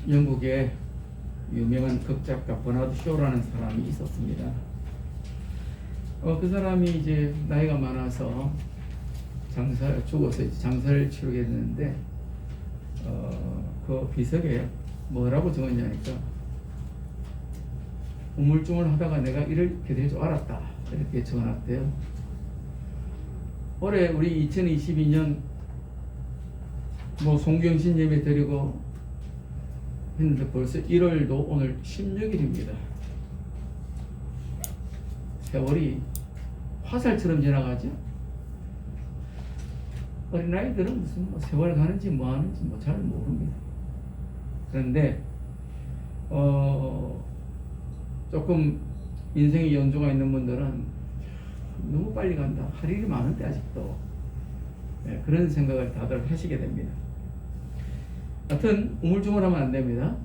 영국에 유명한 극작가 버나드 쇼라는 사람이 있었습니다. 그 사람이 이제 나이가 많아서 죽어서 이제 장사를 치르게 됐는데, 그 비석에 뭐라고 적었냐니까, 우물쭈물 하다가 내가 이렇게 될 줄 알았다, 이렇게 적어놨대요. 올해 우리 2022년 송경신 예배 드리고 했는데 벌써 1월도 오늘 16일입니다. 세월이 화살처럼 지나가죠. 어린아이들은 무슨 세월 가는지 뭐 하는지 잘 모릅니다. 그런데 조금 인생의 연조가 있는 분들은 너무 빨리 간다, 할 일이 많은데 아직도, 그런 생각을 다들 하시게 됩니다. 하여튼 우물쭈물하면 안 됩니다.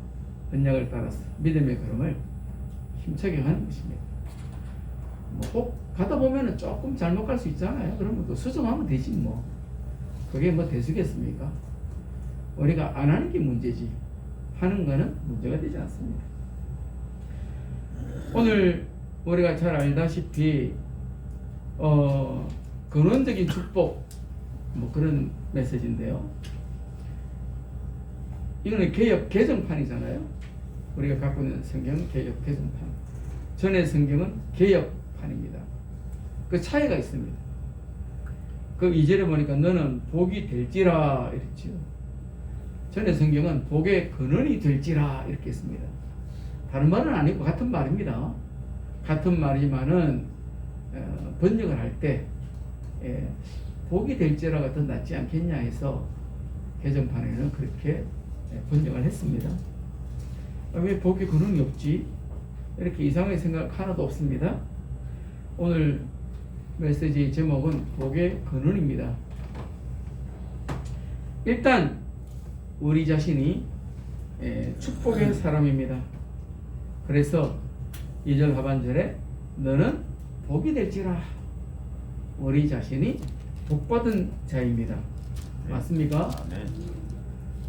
언약을 따라서 믿음의 걸음을 힘차게 가는 것입니다. 혹 가다 보면은 조금 잘못 갈 수 있잖아요. 그러면 또 수정하면 되지 뭐. 그게 뭐 대수겠습니까? 우리가 안 하는 게 문제지, 하는 거는 문제가 되지 않습니다. 오늘 우리가 잘 알다시피 근원적인 축복, 그런 메시지인데요. 이거는 개역 개정판이잖아요. 우리가 갖고 있는 성경은 개역 개정판, 전의 성경은 개역판입니다. 그 차이가 있습니다. 그 2절에 보니까 너는 복이 될지라 이랬죠. 전의 성경은 복의 근원이 될지라 이렇게 했습니다. 다른 말은 아니고 같은 말입니다. 같은 말이지만은 번역을 할 때 복이 될지라가 더 낫지 않겠냐 해서 개정판에는 그렇게 번역을 했습니다. 왜 복의 근원이 없지? 이렇게 이상하게 생각 하나도 없습니다. 오늘 메시지 제목은 복의 근원입니다. 일단 우리 자신이 축복의 사람입니다. 그래서 2절 하반절에 너는 복이 될지라, 우리 자신이 복받은 자입니다. 네. 맞습니까? 네.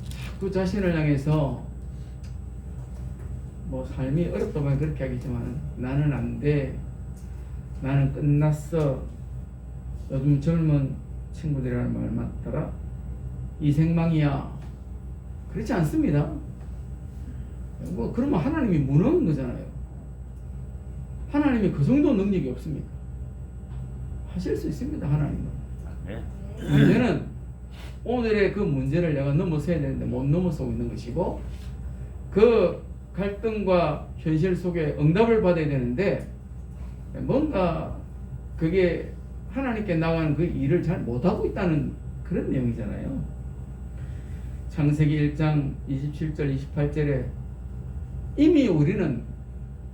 자꾸 자신을 향해서 삶이 어렵다 보면 그렇게 하겠지만 나는 안 돼, 나는 끝났어, 요즘 젊은 친구들이라는 말만 따라 이생망이야, 그렇지 않습니다. 그러면 하나님이 무너는 거잖아요. 하나님이 그 정도 능력이 없습니까? 하실 수 있습니다. 하나님은. 문제는 오늘의 그 문제를 내가 넘어서야 되는데 못 넘어서고 있는 것이고, 그 갈등과 현실 속에 응답을 받아야 되는데 뭔가 그게 하나님께 나가는 그 일을 잘 못하고 있다는 그런 내용이잖아요. 창세기 1장 27절 28절에 이미 우리는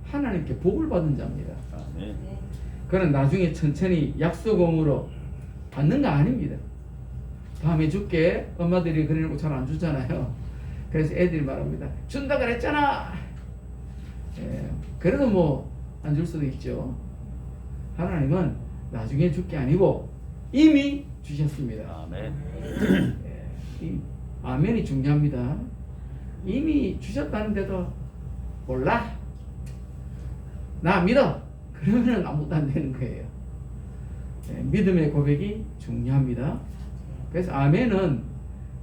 하나님께 복을 받은 자입니다. 그는 나중에 천천히 약속음으로 받는 거 아닙니다. 다음에 줄게, 엄마들이 그래놓고 잘 안 주잖아요. 그래서 애들이 말합니다. 준다 그랬잖아. 그래도 안 줄 수도 있죠. 하나님은 나중에 줄 게 아니고 이미 주셨습니다. 아멘. 아멘이 중요합니다. 이미 주셨다는데도 몰라, 나 믿어, 그러면 아무것도 안 되는 거예요. 믿음의 고백이 중요합니다. 그래서 아멘은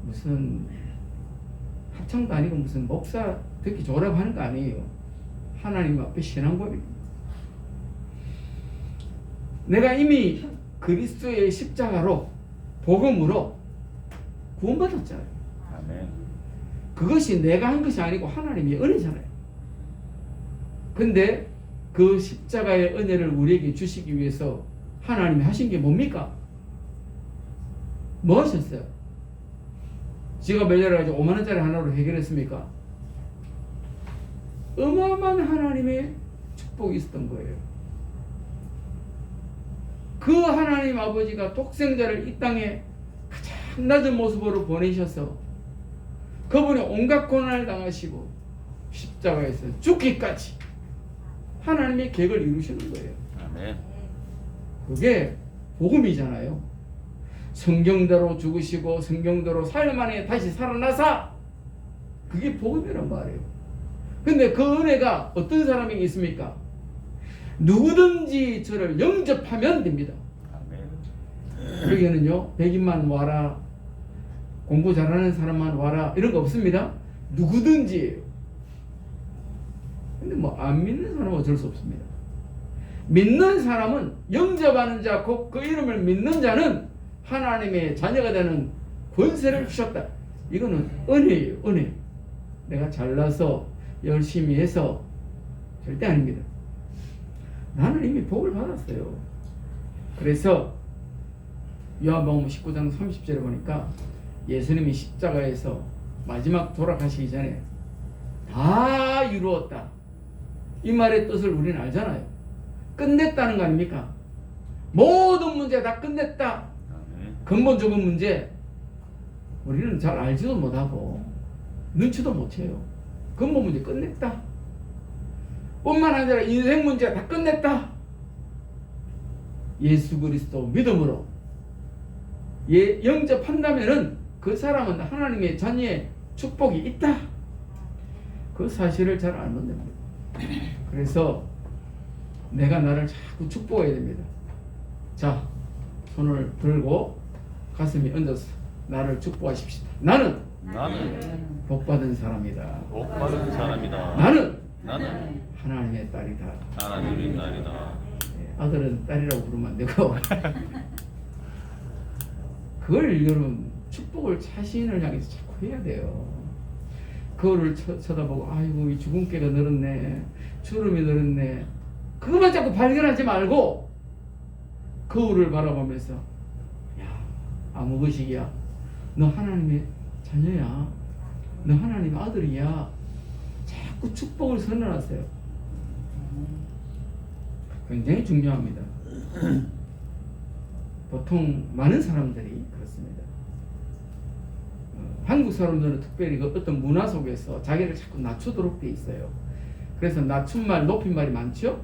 무슨 합창도 아니고 무슨 목사 듣기 좋으라고 하는 거 아니에요. 하나님 앞에 신앙고백입니다. 내가 이미 그리스도의 십자가로, 복음으로 구원받았잖아요. 아멘. 그것이 내가 한 것이 아니고 하나님의 은혜잖아요. 근데 그 십자가의 은혜를 우리에게 주시기 위해서 하나님이 하신 게 뭡니까? 뭐 하셨어요? 지갑 열려가지고 5만 원짜리 하나로 해결했습니까? 어마어마한 하나님의 축복이 있었던 거예요. 그 하나님 아버지가 독생자를 이 땅에 가장 낮은 모습으로 보내셔서 그분이 온갖 고난을 당하시고 십자가에서 죽기까지 하나님의 계획을 이루시는 거예요. 아멘. 그게 복음이잖아요. 성경대로 죽으시고 성경대로 사흘 만에 다시 살아나사 그게 복음이란 말이에요. 근데 그 은혜가 어떤 사람에게 있습니까? 누구든지 저를 영접하면 됩니다. 여기는요 100인만 와라, 공부 잘하는 사람만 와라, 이런 거 없습니다. 누구든지예요. 근데 뭐 안 믿는 사람은 어쩔 수 없습니다. 믿는 사람은, 영접하는 자, 곧 그 이름을 믿는 자는 하나님의 자녀가 되는 권세를 주셨다. 이거는 은혜예요. 은혜. 내가 잘나서 열심히 해서 절대 아닙니다. 나는 이미 복을 받았어요. 그래서 요한복음 19장 30절에 보니까 예수님이 십자가에서 마지막 돌아가시기 전에 다 이루었다, 이 말의 뜻을 우리는 알잖아요. 끝냈다는 거 아닙니까? 모든 문제 다 끝냈다. 근본적인 문제 우리는 잘 알지도 못하고 눈치도 못 채요. 근본 문제 끝냈다. 뿐만 아니라 인생 문제 다 끝냈다. 예수 그리스도 믿음으로 영접한다면은 그 사람은 하나님의 자녀의 축복이 있다. 그 사실을 잘 알면 됩니다. 그래서 내가 나를 자꾸 축복해야 됩니다. 자, 손을 들고 가슴에 얹어서 나를 축복하십시다. 나는 복받은 사람이다. 복받은 사람이다. 나는 나는 하나님의 딸이다. 하나님의 딸이다. 아들은 딸이라고 부르면 안 되고 그걸 여러분 축복을 자신을 향해서 자꾸 해야 돼요. 거울을 쳐다보고 아이고 이 주근깨가 늘었네, 주름이 늘었네, 그것만 자꾸 발견하지 말고 거울을 바라보면서 야 아무것이야, 너 하나님의 자녀야, 너 하나님의 아들이야. 자꾸 축복을 선언하세요. 굉장히 중요합니다. 보통 많은 사람들이 그렇습니다. 한국 사람들은 특별히 그 어떤 문화 속에서 자기를 자꾸 낮추도록 돼 있어요. 그래서 낮춤말, 높임말이 많죠.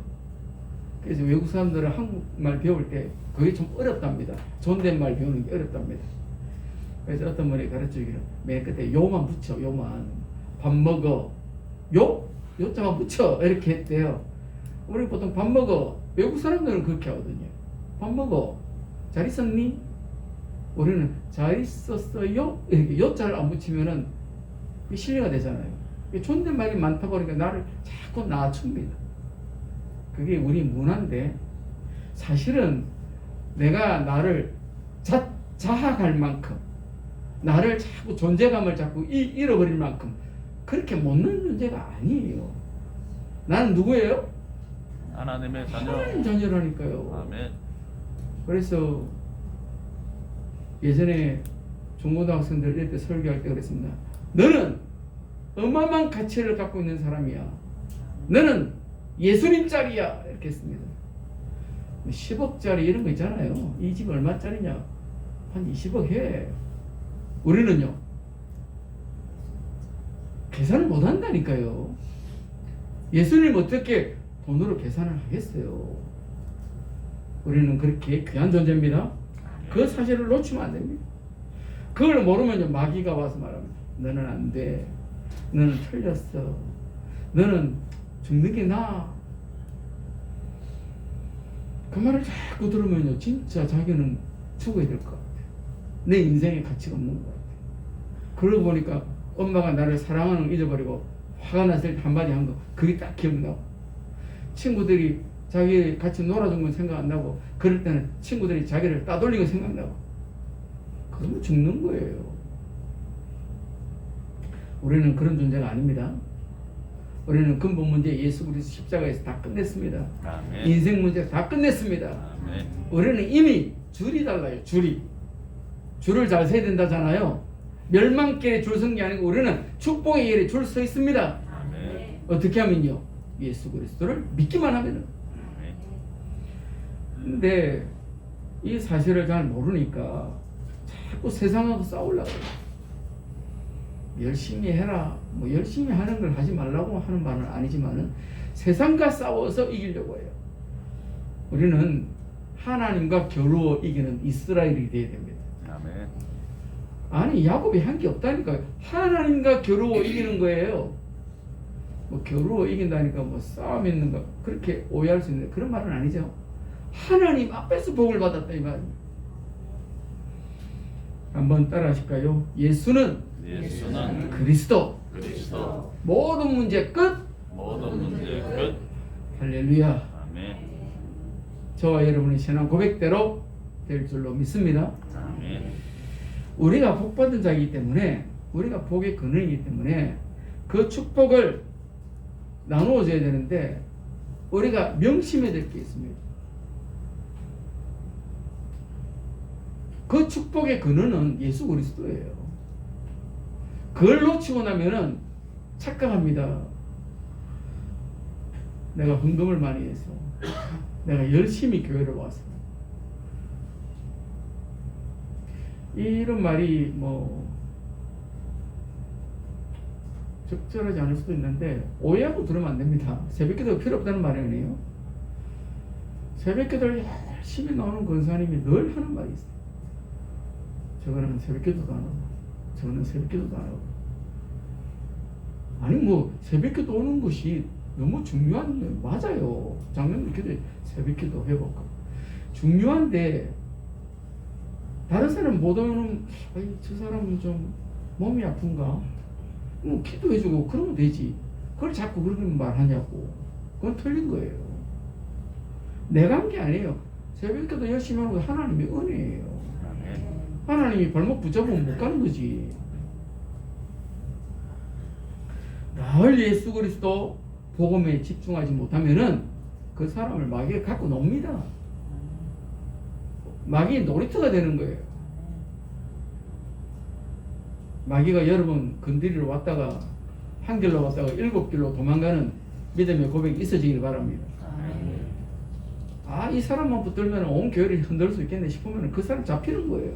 그래서 외국 사람들은 한국말 배울 때 그게 좀 어렵답니다. 존댓말 배우는 게 어렵답니다. 그래서 어떤 분이 가르쳐주기를 맨 끝에 요만 붙여, 요만. 밥 먹어, 요자만 붙여, 이렇게 했대요. 우리 보통 밥 먹어, 외국 사람들은 그렇게 하거든요. 밥 먹어, 잘 있었니? 우리는 잘 있었어요? 이렇게 요자를 안 붙이면은 실례가 되잖아요. 존댓말이 많다 보니까 나를 자꾸 낮춥니다. 그게 우리 문화인데, 사실은 내가 나를 자학할 만큼, 나를 자꾸 존재감을 자꾸 잃어버릴 만큼 그렇게 못난 존재가 아니에요. 나는 누구예요? 하나님의 자녀. 하나님 자녀라니까요. 아멘. 그래서 예전에 중고등학생들 이럴 때 설교할 때 그랬습니다. 너는 어마어마한 가치를 갖고 있는 사람이야. 너는 예수님짜리야. 이렇게 했습니다. 10억짜리 이런 거 있잖아요. 이 집 얼마짜리냐? 한 20억 해. 우리는요, 계산을 못 한다니까요. 예수님 어떻게 돈으로 계산을 하겠어요? 우리는 그렇게 귀한 존재입니다. 그 사실을 놓치면 안 됩니다. 그걸 모르면 마귀가 와서 말합니다. 너는 안 돼. 너는 틀렸어. 너는 죽는 게 나아. 그 말을 자꾸 들으면요, 진짜 자기는 죽어야 될 것 같아요. 내 인생에 가치가 없는 것 같아요. 그러고 보니까 엄마가 나를 사랑하는 걸 잊어버리고 화가 났을 때 한마디 한 거, 그게 딱 기억나고, 친구들이 자기 같이 놀아준 건 생각 안 나고, 그럴 때는 친구들이 자기를 따돌린 건 생각나고, 그러면 죽는 거예요. 우리는 그런 존재가 아닙니다. 우리는 근본 문제 예수 그리스도 십자가에서 다 끝냈습니다. 아멘. 인생 문제 다 끝냈습니다. 아멘. 우리는 이미 줄이 달라요. 줄을 잘 서야 된다잖아요. 멸망길에 줄 선 게 아니고 우리는 축복의 길에 줄 서 있습니다. 아멘. 어떻게 하면요? 예수 그리스도를 믿기만 하면은. 아멘. 근데 이 사실을 잘 모르니까 자꾸 세상하고 싸우려고 해요. 열심히 해라. 뭐 열심히 하는 걸 하지 말라고 하는 말은 아니지만은 세상과 싸워서 이기려고 해요. 우리는 하나님과 겨루어 이기는 이스라엘이 되어야 됩니다. 아멘. 아니 야곱이 한 게 없다니까. 하나님과 겨루어 이기는 거예요. 뭐 겨루어 이긴다니까 뭐 싸움 있는 거 그렇게 오해할 수 있는 그런 말은 아니죠. 하나님 앞에서 복을 받았다 이 말입니다. 한번 따라 하실까요? 예수는 그리스도. 그리스도 모든 문제 끝. 모든 문제 끝. 할렐루야. 아멘. 저와 여러분의 신앙 고백대로 될 줄로 믿습니다. 아멘. 우리가 복받은 자이기 때문에 우리가 복의 근원이기 때문에 그 축복을 나누어 줘야 되는데 우리가 명심해야 될 게 있습니다. 그 축복의 근원은 예수 그리스도예요. 그걸 놓치고 나면은 착각합니다. 내가 헌금을 많이 해서 내가 열심히 교회를 왔어. 이런 말이 뭐 적절하지 않을 수도 있는데 오해하고 들으면 안 됩니다. 새벽기도 필요 없다는 말이 아니에요. 새벽기도를 열심히 나오는 권사님이 늘 하는 말이 있어요. 저거는 새벽기도도 안 하고 저거는 새벽기도도 안 하고. 아니 뭐 새벽기도 오는 것이 너무 중요한 게 맞아요. 작년도 기도에 새벽기도 해볼까 중요한데 다른 사람 못 오는 저 사람은 좀 몸이 아픈가? 뭐 기도해주고 그러면 되지. 그걸 자꾸 그렇게 말하냐고. 그건 틀린 거예요. 내가 한 게 아니에요. 새벽기도 열심히 하는 거 하나님의 은혜예요. 아멘. 하나님이 발목 붙잡으면 못 가는 거지. 늘 예수 그리스도 복음에 집중하지 못하면은 그 사람을 마귀가 갖고 놉니다. 마귀의 놀이터가 되는 거예요. 마귀가 여러분 건드리러 왔다가 한 길로 왔다가 7길로 도망가는 믿음의 고백이 있어지길 바랍니다. 아, 이 사람만 붙들면 온 교회를 흔들 수 있겠네 싶으면 그 사람 잡히는 거예요.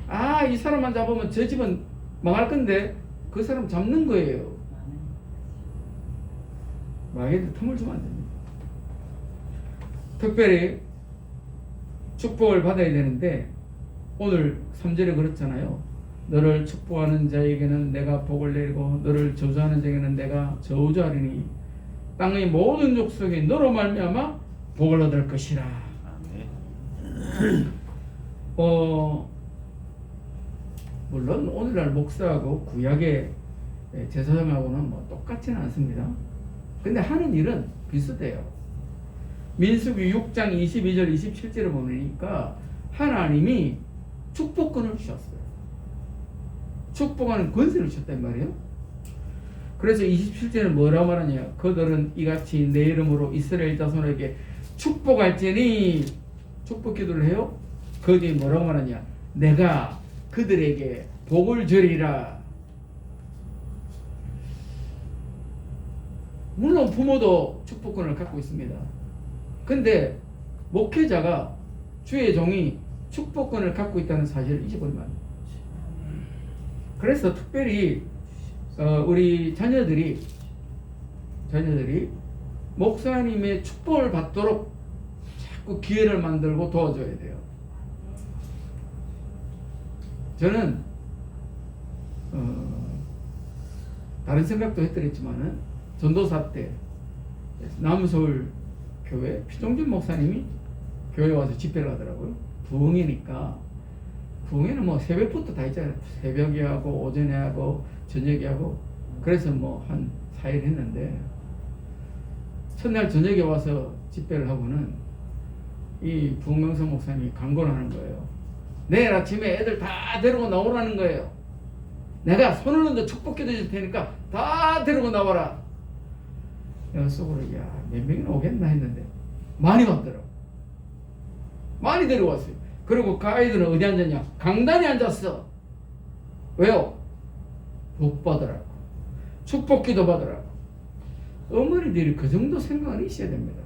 아, 이 사람만 잡으면 저 집은 망할 건데 그 사람 잡는 거예요. 마귀한테 틈을 주면 안 됩니다. 특별히 축복을 받아야 되는데 오늘 3절에 그렇잖아요. 너를 축복하는 자에게는 내가 복을 내리고 너를 저주하는 자에게는 내가 저주하리니 땅의 모든 족속이 너로 말미암아 복을 얻을 것이라. 아멘. 물론 오늘날 목사하고 구약의 제사장하고는 뭐 똑같지는 않습니다. 근데 하는 일은 비슷해요. 민수기 6장 22절 27절을 보니까 하나님이 축복권을 주셨어요. 축복하는 권세를 주셨단 말이에요. 그래서 27절은 뭐라고 말하냐? 그들은 이같이 내 이름으로 이스라엘 자손에게 축복할지니 축복 기도를 해요. 그 뒤에 뭐라고 말하냐? 내가 그들에게 복을 주리라. 물론 부모도 축복권을 갖고 있습니다. 근데 목회자가 주의 종이 축복권을 갖고 있다는 사실을 잊어버리면 안 돼요. 그래서 특별히 우리 자녀들이 목사님의 축복을 받도록 자꾸 기회를 만들고 도와줘야 돼요. 저는 다른 생각도 했더랬지만은 전도사 때 남서울 교회 피종준 목사님이 교회 와서 집회를 하더라고요. 부흥이니까 부흥회는 뭐 새벽부터 다 있잖아요. 새벽에 하고 오전에 하고 저녁에 하고 그래서 뭐 한 4일 했는데 첫날 저녁에 와서 집회를 하고는 이 부흥명성 목사님이 강권을 하는 거예요. 내일 아침에 애들 다 데리고 나오라는 거예요. 내가 손을 얹어 축복해 드릴 테니까 다 데리고 나와라. 내가 속으로 몇 명이나 오겠나 했는데 많이 왔더라고. 많이 데려왔어요. 그리고 그 아이들은 어디 앉았냐? 강단에 앉았어. 왜요? 복 받으라고. 축복 기도 받으라고. 어머니들이 그 정도 생각은 있어야 됩니다.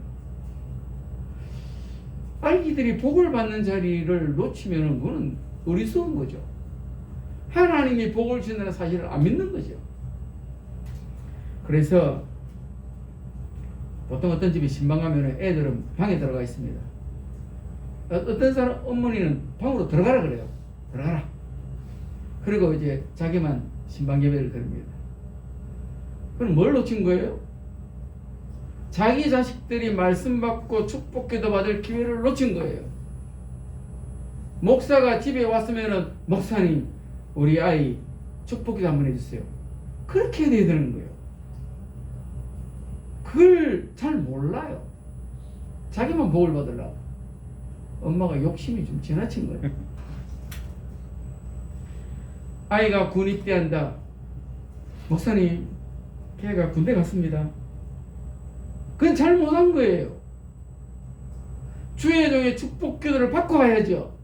아이들이 복을 받는 자리를 놓치면 그건 어리석은 거죠. 하나님이 복을 주신다는 사실을 안 믿는 거죠. 그래서 보통 어떤 집에 신방 가면 애들은 방에 들어가 있습니다. 어떤 사람 어머니는 방으로 들어가라 그래요. 들어가라. 그리고 이제 자기만 신방 예배를 드립니다. 그럼 뭘 놓친 거예요? 자기 자식들이 말씀 받고 축복 기도 받을 기회를 놓친 거예요. 목사가 집에 왔으면은 목사님 우리 아이 축복 기도 한번 해주세요. 그렇게 해야 되는 거예요. 그걸 잘 몰라요. 자기만 복을 받으려고. 엄마가 욕심이 좀 지나친 거예요. 아이가 군 입대한다. 목사님, 걔가 군대 갔습니다. 그건 잘못한 거예요. 주의 종의 축복 기도를 받고 가야죠.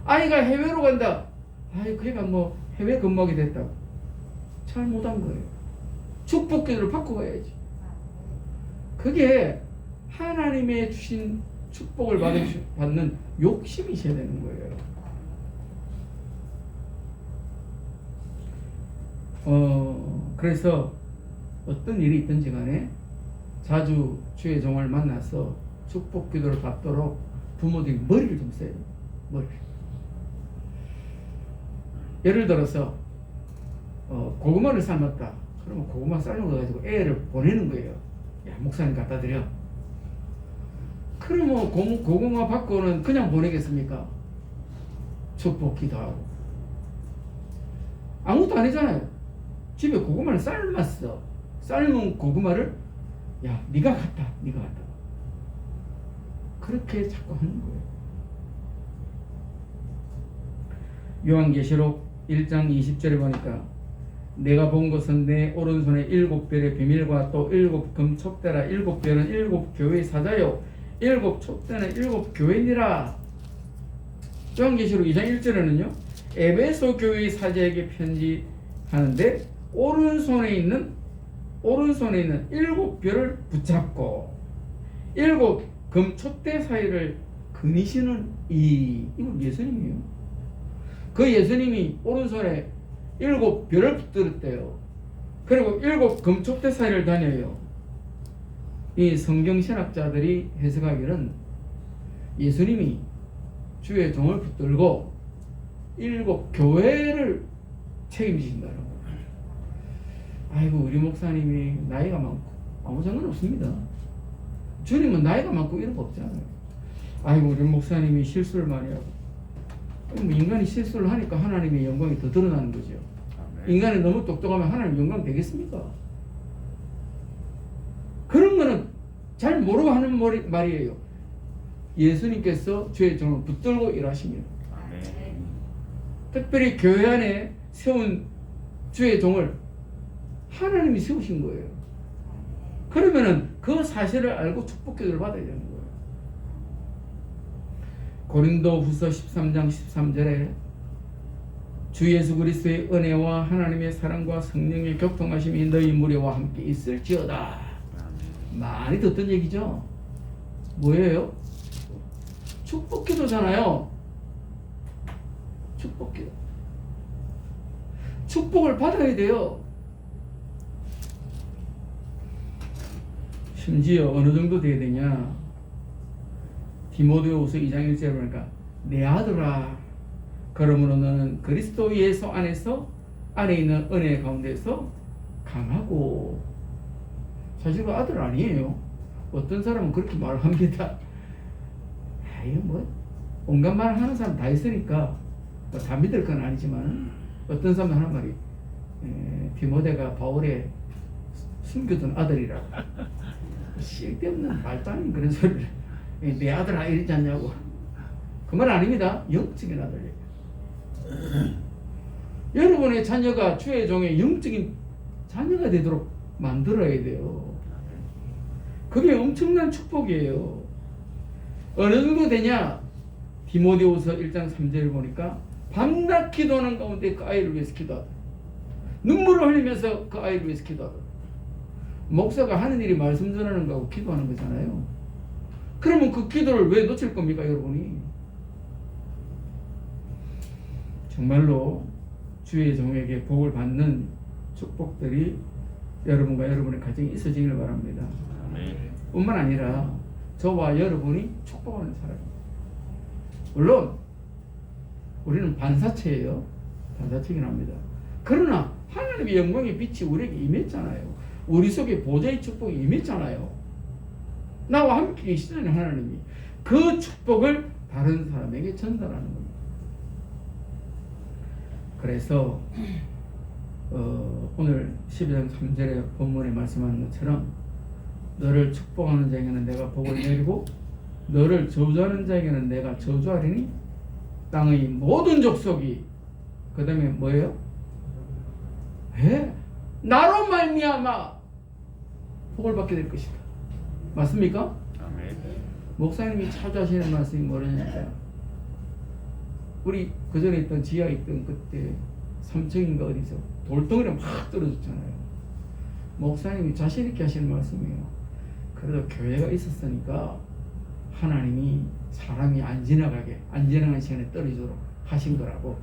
아이가 해외로 간다. 아이, 걔가 뭐 해외 근무하게 됐다고. 잘못한 거예요. 축복 기도를 받고 가야지. 그게 하나님의 주신 축복을 받는 욕심이셔야 되는 거예요. 그래서 어떤 일이 있든지 간에 자주 주의 종을 만나서 축복 기도를 받도록 부모들이 머리를 좀 써요. 머리를. 예를 들어서 고구마를 삶았다. 그러면 고구마 삶은 거 가지고 애를 보내는 거예요. 야, 목사님 갖다 드려. 그러면 고구마 받고는 그냥 보내겠습니까? 축복 기도하고. 아무것도 아니잖아요. 집에 고구마를 삶았어. 삶은 고구마를 야, 네가 갖다. 그렇게 자꾸 하는 거예요. 요한계시록 1장 20절에 보니까 내가 본 것은 내 오른손에 7별의 비밀과 또 7금 촛대라. 7별은 7 교회의 사자요 7 촛대는 7 교회니라. 요한계시록 2장 1절에는요 에베소 교회의 사자에게 편지하는데 오른손에 있는 7별을 붙잡고 7금 촛대 사이를 거니시는 이건 예수님이에요. 그 예수님이 오른손에 7별을 붙들었대요. 그리고 7금 촛대 사이를 다녀요. 이 성경 신학자들이 해석하기는 예수님이 주의 종을 붙들고 7 교회를 책임지신다는 거예요. 아이고, 우리 목사님이 나이가 많고 아무 상관없습니다. 주님은 나이가 많고 이런 거 없잖아요. 아이고, 우리 목사님이 실수를 많이 하고. 뭐 인간이 실수를 하니까 하나님의 영광이 더 드러나는 거죠. 인간이 너무 똑똑하면 하나님 영광 되겠습니까? 그런 거는 잘 모르고 하는 말이에요. 예수님께서 주의 종을 붙들고 일하십니다. 특별히 교회 안에 세운 주의 종을 하나님이 세우신 거예요. 그러면은 그 사실을 알고 축복 기도를 받아야 되는 거예요. 고린도후서 13장 13절에 주 예수 그리스도의 은혜와 하나님의 사랑과 성령의 교통하심이 너희 무리와 함께 있을지어다. 많이 듣던 얘기죠. 뭐예요? 축복 기도잖아요. 축복 기도. 축복을 받아야 돼요. 심지어 어느 정도 돼야 되냐? 디모데후서 2장 1절에 보니까 내 아들아, 그러므로 너는 그리스도 예수 안에 있는 은혜 가운데서 강하고. 사실 그 아들 아니에요. 어떤 사람은 그렇게 말을 합니다. 아이, 뭐 온갖 말 하는 사람 다 있으니까 뭐 다 믿을 건 아니지만 어떤 사람은 하는 말이 디모데가 바울의 숨겨둔 아들이라고. 쓸데없는 말도 아닌 그런 소리를 내 아들 이러지 않냐고. 그 말 아닙니다. 영적인 아들이에요. 여러분의 자녀가 주의 종의 영적인 자녀가 되도록 만들어야 돼요. 그게 엄청난 축복이에요. 어느 정도 되냐? 디모데후서 1장 3절을 보니까 밤낮 기도하는 가운데 그 아이를 위해서 기도하다. 눈물을 흘리면서 그 아이를 위해서 기도하다. 목사가 하는 일이 말씀 전하는 거하고 기도하는 거잖아요. 그러면 그 기도를 왜 놓칠 겁니까, 여러분이? 정말로 주의 종에게 복을 받는 축복들이 여러분과 여러분의 가정에 있어지기를 바랍니다. 뿐만 아니라 저와 여러분이 축복하는 사람입니다. 물론 우리는 반사체예요. 단사치긴 합니다. 그러나 하나님의 영광의 빛이 우리에게 임했잖아요. 우리 속에 보좌의 축복이 임했잖아요. 나와 함께 계시잖아요. 하나님이. 그 축복을 다른 사람에게 전달하는 겁니다. 그래서 오늘 12장 3절에 본문에 말씀하는 것처럼 너를 축복하는 자에게는 내가 복을 내리고 너를 저주하는 자에게는 내가 저주하리니 땅의 모든 족속이 그 다음에 뭐예요? 나로 말미암아 복을 받게 될 것이다. 맞습니까? 아멘. 목사님이 자주 하시는 말씀이 뭐냐면 우리 그전에 있던 지하에 있던 그때 3층인가 어디서 돌덩이를 막 떨어졌잖아요. 목사님이 자신 있게 하시는 말씀이에요. 그래도 교회가 있었으니까 하나님이 사람이 안 지나가게 안 지나가는 시간에 떨어지도록 하신 거라고.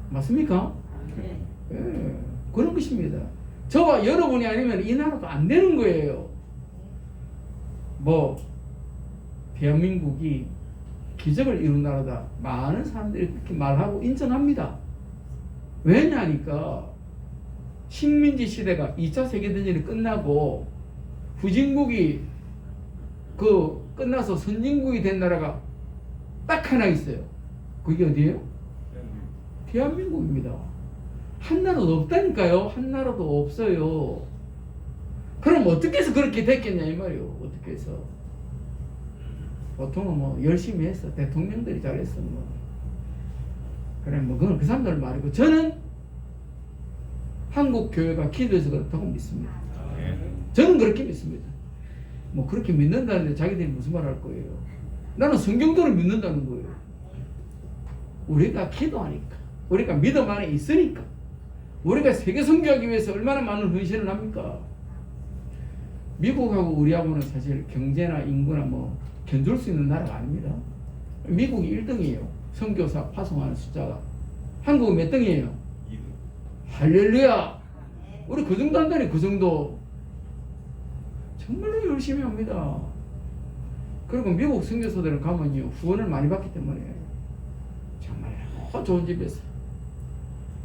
맞습니까? 네. 예, 그런 것입니다. 저와 여러분이 아니면 이 나라도 안 되는 거예요. 뭐 대한민국이 기적을 이룬 나라다. 많은 사람들이 그렇게 말하고 인정합니다. 왜냐니까 식민지 시대가 2차 세계대전이 끝나고 후진국이 끝나서 선진국이 된 나라가 딱 하나 있어요. 그게 어디예요? 대한민국입니다. 한 나라도 없다니까요. 한 나라도 없어요. 그럼 어떻게 해서 그렇게 됐겠냐 이 말이에요. 어떻게 해서? 보통은 뭐 열심히 했어. 대통령들이 잘했어. 뭐. 그래 뭐 그건 그 사람들 말이고 저는 한국 교회가 기도해서 그렇다고 믿습니다. 아멘. 저는 그렇게 믿습니다. 뭐 그렇게 믿는다는데 자기들이 무슨 말 할 거예요? 나는 성경대로 믿는다는 거예요. 우리가 기도하니까, 우리가 믿음 안에 있으니까, 우리가 세계 선교하기 위해서 얼마나 많은 헌신을 합니까? 미국하고 우리하고는 사실 경제나 인구나 뭐 견줄 수 있는 나라가 아닙니다. 미국이 1등이에요. 선교사 파송하는 숫자가. 한국은 몇 등이에요? 2등. 할렐루야. 우리 그 정도 한다니. 그 정도. 정말로 열심히 합니다. 그리고 미국 선교사들은 가면요 후원을 많이 받기 때문에 정말 좋은 집에서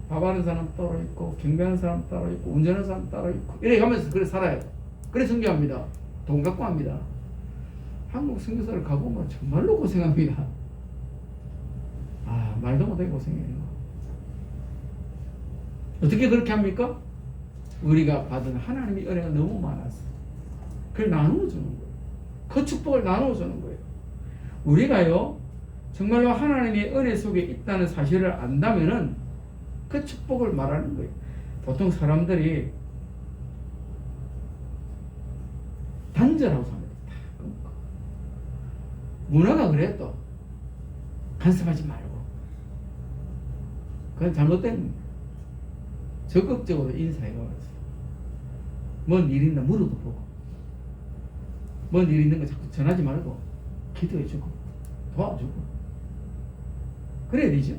밥하는 사람 따로 있고 경비하는 사람 따로 있고 운전하는 사람 따로 있고 이래 가면서 그래 살아요. 그래 선교합니다. 돈 갖고 합니다. 한국 선교사를 가보면 정말로 고생합니다. 아 말도 못하게 고생해요. 어떻게 그렇게 합니까? 우리가 받은 하나님의 은혜가 너무 많았어. 그걸 나누어 주는 거예요. 그 축복을 나누어 주는 거예요. 우리가요 정말로 하나님의 은혜 속에 있다는 사실을 안다면은 그 축복을 말하는 거예요. 보통 사람들이 단절하고 삽니다. 문화가 그래 또 간섭하지 말고 그건 잘못된 겁니다. 적극적으로 인사해가면서 뭔 일 있나 물어도 보고 뭔 일 있는 거 자꾸 전하지 말고 기도해주고 도와주고 그래야 되죠.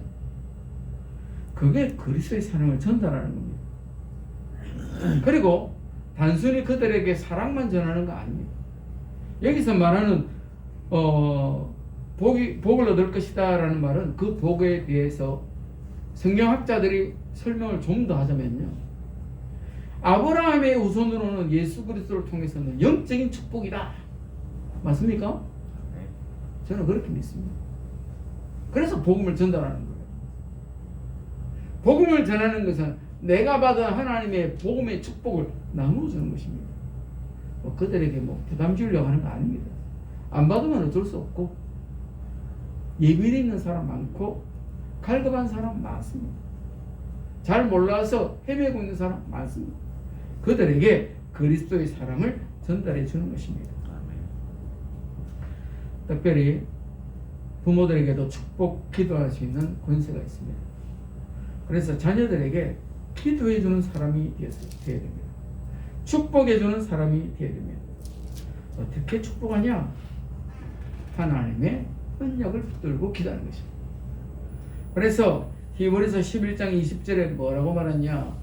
그게 그리스도의 사랑을 전달하는 겁니다. 그리고 단순히 그들에게 사랑만 전하는 거 아닙니다. 여기서 말하는 복을 얻을 것이다 라는 말은 그 복에 대해서 성경학자들이 설명을 좀 더 하자면요, 아브라함의 후손으로는 예수 그리스도를 통해서는 영적인 축복이다. 맞습니까? 저는 그렇게 믿습니다. 그래서 복음을 전달하는 거예요. 복음을 전하는 것은 내가 받은 하나님의 복음의 축복을 나누어주는 것입니다. 뭐 그들에게 뭐 부담 주려고 하는 거 아닙니다. 안 받으면 어쩔 수 없고 예비돼 있는 사람 많고 갈급한 사람 많습니다. 잘 몰라서 헤매고 있는 사람 많습니다. 그들에게 그리스도의 사랑을 전달해 주는 것입니다. 특별히 부모들에게도 축복 기도할 수 있는 권세가 있습니다. 그래서 자녀들에게 기도해 주는 사람이 되어야 됩니다. 축복해 주는 사람이 되어야 됩니다. 어떻게 축복하냐? 하나님의 은약을 붙들고 기도하는 것입니다. 그래서 히브리서 11장 20절에 뭐라고 말하냐?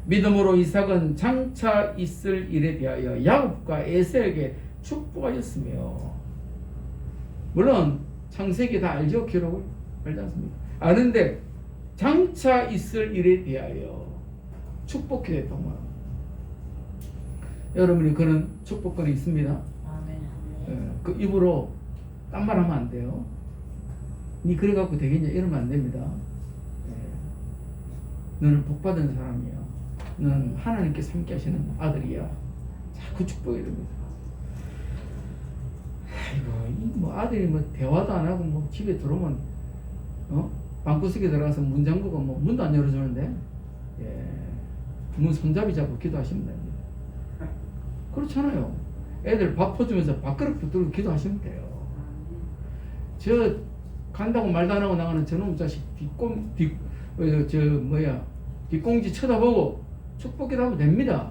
믿음으로 이삭은 장차 있을 일에 대하여 야곱과 에서에게 축복하였으며, 물론 창세기 다 알죠? 기록을 알지 않습니까? 아는데 장차 있을 일에 대하여 축복기도의 동안 여러분이 그런 축복권이 있습니다. 아멘. 그 입으로 딴 말 하면 안 돼요. 니 그래 갖고 되겠냐 이러면 안 됩니다. 너는 복받은 사람이야. 너는 하나님께서 함께 하시는 아들이야. 자꾸 축복해야 됩니다. 아이고, 뭐 아들이 뭐 대화도 안 하고 뭐 집에 들어오면 방구석에 들어가서 문 잠그고 뭐 문도 안 열어주는데 문 손잡이 잡고 기도하시면 됩니다. 그렇잖아요. 애들 밥 퍼주면서 밥그릇 붙들고 기도하시면 돼요. 저 간다고 말도 안 하고 나가는 저놈 자식 뒷공지 쳐다보고 축복기도 하면 됩니다.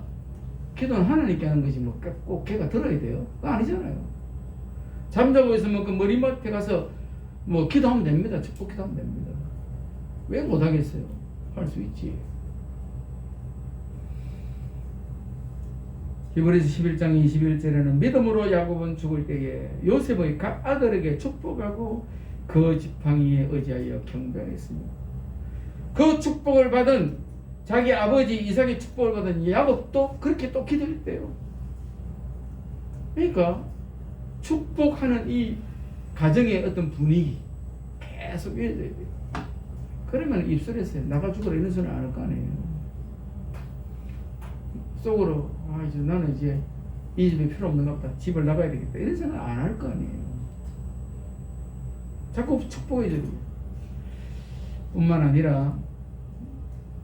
기도는 하나님께 하는 거지 뭐 꼭 걔가 들어야 돼요? 그거 아니잖아요. 잠자고 있으면 그 머리맡에 가서 뭐 기도하면 됩니다. 축복기도 하면 됩니다. 왜 못하겠어요? 할 수 있지. 히브리서 11장 21절에는 믿음으로 야곱은 죽을 때에 요셉의 각 아들에게 축복하고 그 지팡이에 의지하여 경배했습니다. 그 축복을 받은 자기 아버지 이삭의 축복을 받은 야곱도 그렇게 또 기도했대요. 그러니까 축복하는 이 가정의 어떤 분위기 계속 이어져야 돼요. 그러면 입술에서 나가 죽으라 이런 소리 안 할 거 아니에요. 속으로 이제 나는 이제 이 집에 필요 없는가 보다. 집을 나가야 되겠다. 이런 생각 안 할 거 아니에요. 자꾸 축복해줘야 돼요. 뿐만 아니라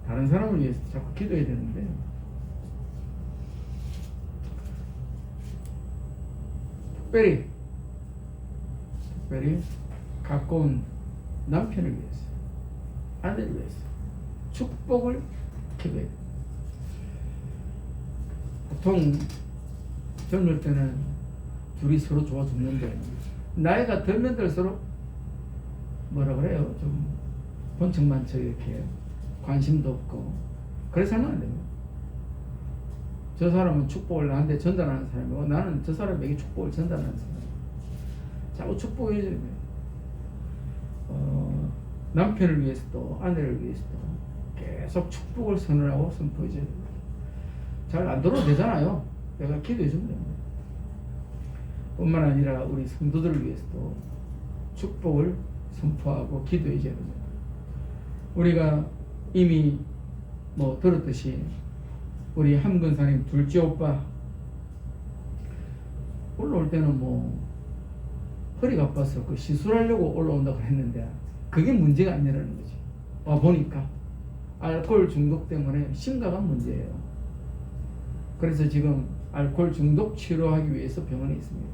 다른 사람을 위해서 자꾸 기도해야 되는데 특별히 가까운 남편을 위해서, 아내를 위해서 축복을 기도해야 돼요. 보통 젊을 때는 둘이 서로 좋아 죽는데 나이가 들면 들수록 뭐라 그래요? 좀 본청만쳐 이렇게 관심도 없고 그래서 하면 안 됩니다. 저 사람은 축복을 나한테 전달하는 사람이고 나는 저 사람에게 축복을 전달하는 사람이에요. 자꾸 축복해 줘야 돼요. 남편을 위해서도 아내를 위해서도 계속 축복을 선언하고 선포해 줘야 됩니다. 잘 안 들어도 되잖아요. 내가 기도해 주면 됩니다. 뿐만 아니라 우리 성도들을 위해서도 축복을 선포하고 기도해 줘야 됩니다. 우리가 이미 뭐 들었듯이 우리 함근사님 둘째 오빠 올라올 때는 뭐 허리가 아파서 그 시술하려고 올라온다고 했는데 그게 문제가 아니라는 거지. 와 보니까 알코올 중독 때문에 심각한 문제예요. 그래서 지금 알코올 중독 치료하기 위해서 병원에 있습니다.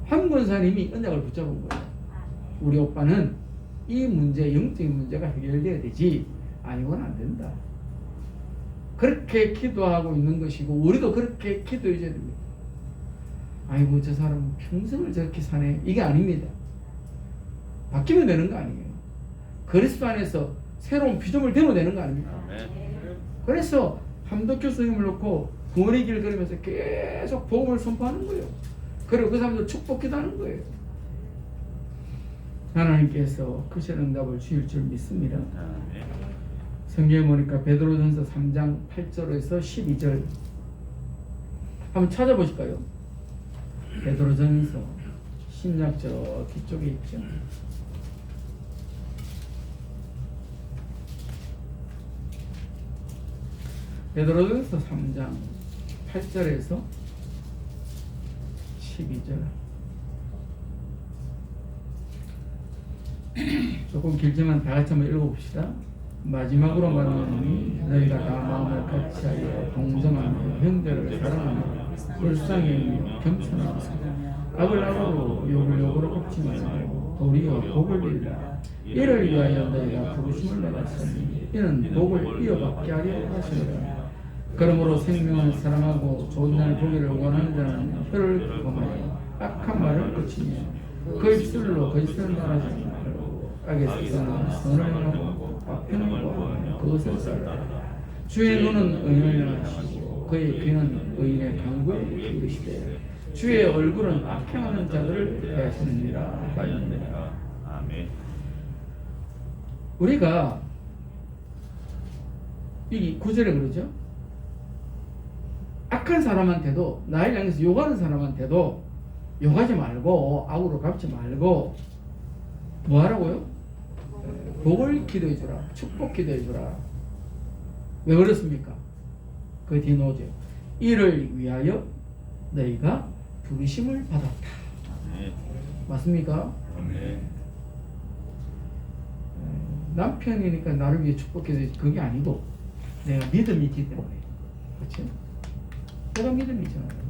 함근사님이 언약을 붙잡은 거예요. 우리 오빠는 이 문제, 영적인 문제가 해결돼야 되지 아니고는 안 된다. 그렇게 기도하고 있는 것이고 우리도 그렇게 기도해 줘야 됩니다. 아이고 저 사람 평생을 저렇게 사네. 이게 아닙니다. 바뀌면 되는 거 아니에요. 그리스도 안에서 새로운 피조물 되면 되는 거 아닙니까? 그래서 함덕교 스님을 놓고 구원의 길을 걸으면서 계속 복음을 선포하는 거예요. 그리고 그 사람들 축복기도 하는 거예요. 하나님께서 크신 응답을 주실 줄 믿습니다. 성경에 보니까 베드로전서 3장 8절에서 12절 한번 찾아보실까요? 베드로전서 신약 저 뒤쪽에 있죠. 베드로전서 3장 8절에서 12절 조금 길지만 다 같이 한번 읽어봅시다. 마지막으로 말하노니 너희가 다 마음을 같이하여 동정하며 형제를 사랑하며 불쌍히 여기며 겸손하며 악을 악으로 욕을 욕으로 갚지 말고 도리어 복을 빌라. 이를 위하여 너희가 부르심을 받았으니 이는 복을 이어받게 하려 하시니라. 그러므로 생명을 사랑하고 좋은 날 보기를 원하는 자는 혀를 금하여 악한 말을 그치며 그 입술로 거짓을 말하지 말고 악에서는 선을 행하고 악행을 구하며 그것을 따르라. 주의 눈은 의인을 향하시고 그의 귀는 의인의 강구에 기울이시되 주의 얼굴은 악행하는 자들을 대하시느니라 하였느니라. 아멘. 우리가 이 구절에 그러죠. 악한 사람한테도, 나를 향해서 욕하는 사람한테도 욕하지 말고 악으로 갚지 말고 뭐 하라고요? 복을 기도해 주라. 축복 기도해 주라. 왜 그렇습니까? 그 뒤에 나오죠. 이를 위하여 너희가 부르심을 받았다. 아멘. 맞습니까? 아멘. 남편이니까 나를 위해 축복해서 그게 아니고 내가 믿음이 있기 때문에. 그렇지? 내가 믿음이 있잖아요.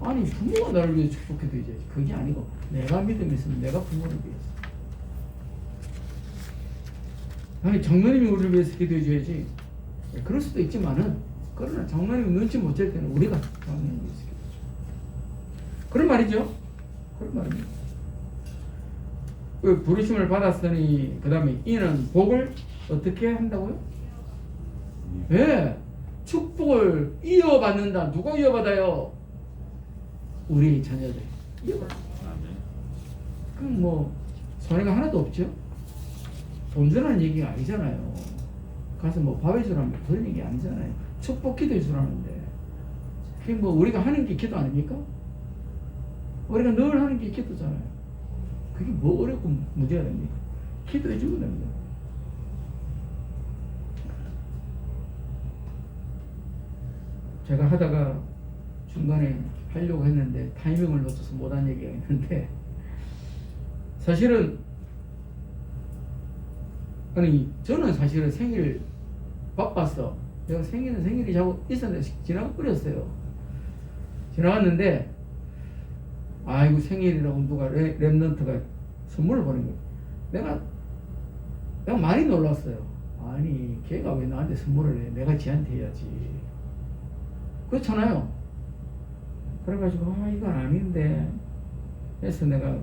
아니 부모가 나를 위해 축복해줘야지. 그게 아니고 내가 믿음이 있으면 내가 부모를 위해서. 아니 장로님이 우리를 위해서 기도해줘야지. 그럴 수도 있지만은 그러나 장로님이 눈치 못 챌 때는 우리가 장로님을 위해서 기도해줘. 그런 말이죠. 그런 말입니다. 그 부르심을 받았으니 그 다음에 이는 복을 어떻게 한다고요? 예, 축복을 이어받는다. 누가 이어받아요? 우리 자녀들 이어받아. 아멘. 그럼 뭐 손해가 하나도 없죠. 돈 주라는 얘기가 아니잖아요. 가서 뭐 밥 해주라는 그런 얘기 아니잖아요. 축복 기도해 주라는데 그게 뭐 우리가 하는 게 기도 아닙니까? 우리가 늘 하는 게 기도잖아요. 그게 뭐 어렵고 문제가 됩니까? 기도해 주면 됩니다. 제가 하다가 중간에 하려고 했는데 타이밍을 놓쳐서 못한 얘기가 있는데, 사실은 아니 저는 사실은 생일 바빴어. 내가 생일이 자꾸 있었는데 지나가 버렸어요. 지나갔는데 아이고 생일이라고 누가 랩런트가 선물을 보낸 거예요. 내가 많이 놀랐어요. 아니 걔가 왜 나한테 선물을 해? 내가 지한테 해야지. 그렇잖아요. 그래가지고 이건 아닌데 해서 내가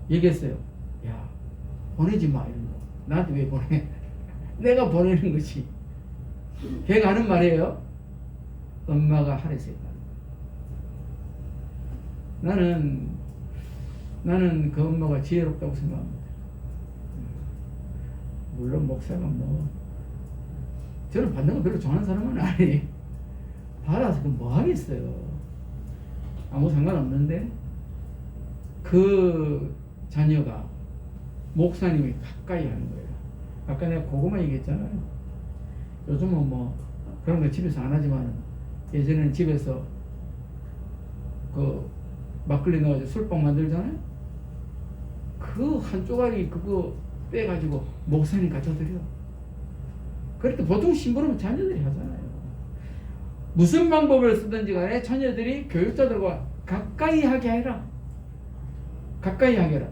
얘기했어요. 야 보내지 마 이런 거. 나한테 왜 보내? 내가 보내는 거지. 걔가 하는 말이에요. 엄마가 하래서 했다. 나는 그 엄마가 지혜롭다고 생각합니다. 물론 목사가 뭐 저는 받는 거 별로 좋아하는 사람은 아니. 받아서 그 뭐 하겠어요. 아무 상관없는데 그 자녀가 목사님이 가까이 하는 거예요. 아까 내가 그거만 얘기했잖아요. 요즘은 뭐 그런 거 집에서 안 하지만 예전에는 집에서 그 막걸리 넣어서 술빵 만들잖아요. 그 한 쪼가리 그거 빼가지고 목사님 갖다 드려. 그럴 때 보통 심부름은 자녀들이 하잖아요. 무슨 방법을 쓰든지 간에 자녀들이 교육자들과 가까이 하게 해라. 가까이 하게 해라.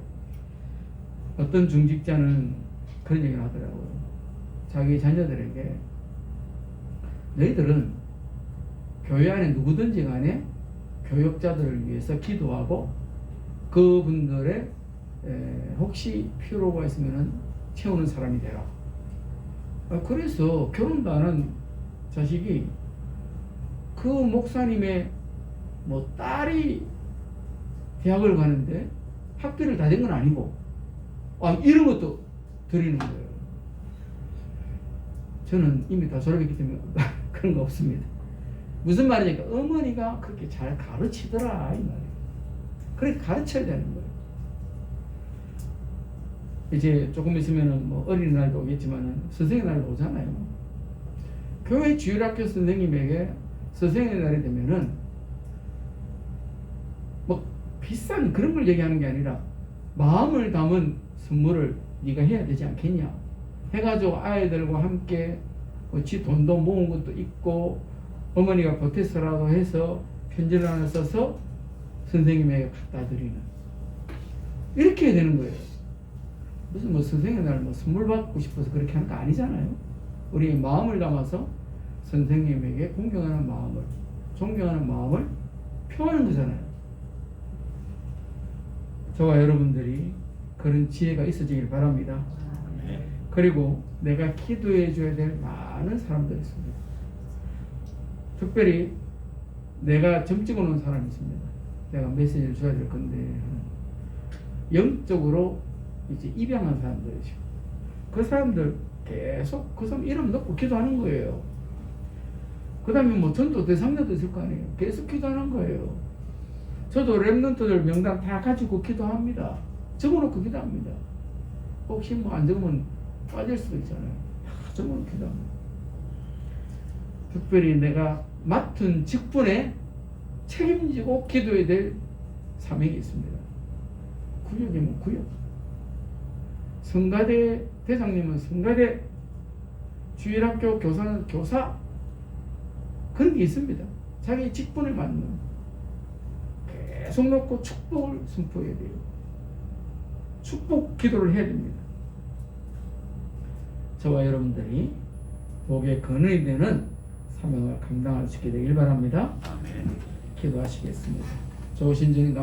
어떤 중직자는 그런 얘기를 하더라고요. 자기 자녀들에게 너희들은 교회 안에 누구든지 간에 교육자들을 위해서 기도하고 그분들의 혹시 필요가 있으면 채우는 사람이 되라. 그래서 결혼도 안 한 자식이 그 목사님의 뭐 딸이 대학을 가는데 학비를 다 된 건 아니고 이런 것도 드리는 거예요. 저는 이미 다 졸업했기 때문에 그런 거 없습니다. 무슨 말이니까 어머니가 그렇게 잘 가르치더라 이 말이에요. 그렇게 가르쳐야 되는 거예요. 이제 조금 있으면은 뭐 어린이날도 오겠지만은 선생의 날도 오잖아요. 교회 주일학교 선생님에게 선생의 날이 되면은 뭐 비싼 그런 걸 얘기하는 게 아니라 마음을 담은 선물을 네가 해야 되지 않겠냐 해가지고 아이들과 함께 지 돈도 모은 것도 있고 어머니가 보태서라도 해서 편지를 하나 써서 선생님에게 갖다 드리는 이렇게 해야 되는 거예요. 무슨 뭐 선생의 날 뭐 선물 받고 싶어서 그렇게 하는 거 아니잖아요. 우리 마음을 담아서 선생님에게 공경하는 마음을, 존경하는 마음을 표하는 거잖아요. 저와 여러분들이 그런 지혜가 있어지길 바랍니다. 그리고 내가 기도해 줘야 될 많은 사람들이 있습니다. 특별히 내가 점 찍어 놓은 사람이 있습니다. 내가 메시지를 줘야 될 건데 영적으로 이제 입양한 사람들이죠. 그 사람들 계속 그 사람 이름 넣고 기도하는 거예요. 그 다음에 뭐 전도 대상자도 있을 거 아니에요. 계속 기도하는 거예요. 저도 랩런트들 명단 다 가지고 기도합니다. 적어놓고 기도합니다. 혹시 뭐 안 적으면 빠질 수도 있잖아요. 다 적어놓고 기도합니다. 특별히 내가 맡은 직분에 책임지고 기도해야 될 사명이 있습니다. 구역이면 구역. 성가대 대장님은 성가대, 주일학교 교사는 교사, 그런 게 있습니다. 자기 직분에 맞는 계속 놓고 축복을 선포해야 돼요. 축복 기도를 해야 됩니다. 저와 여러분들이 복의 근원이 되는 사명을 감당할 수 있게 되길 바랍니다. 아멘. 기도하시겠습니다. 좋으신 주님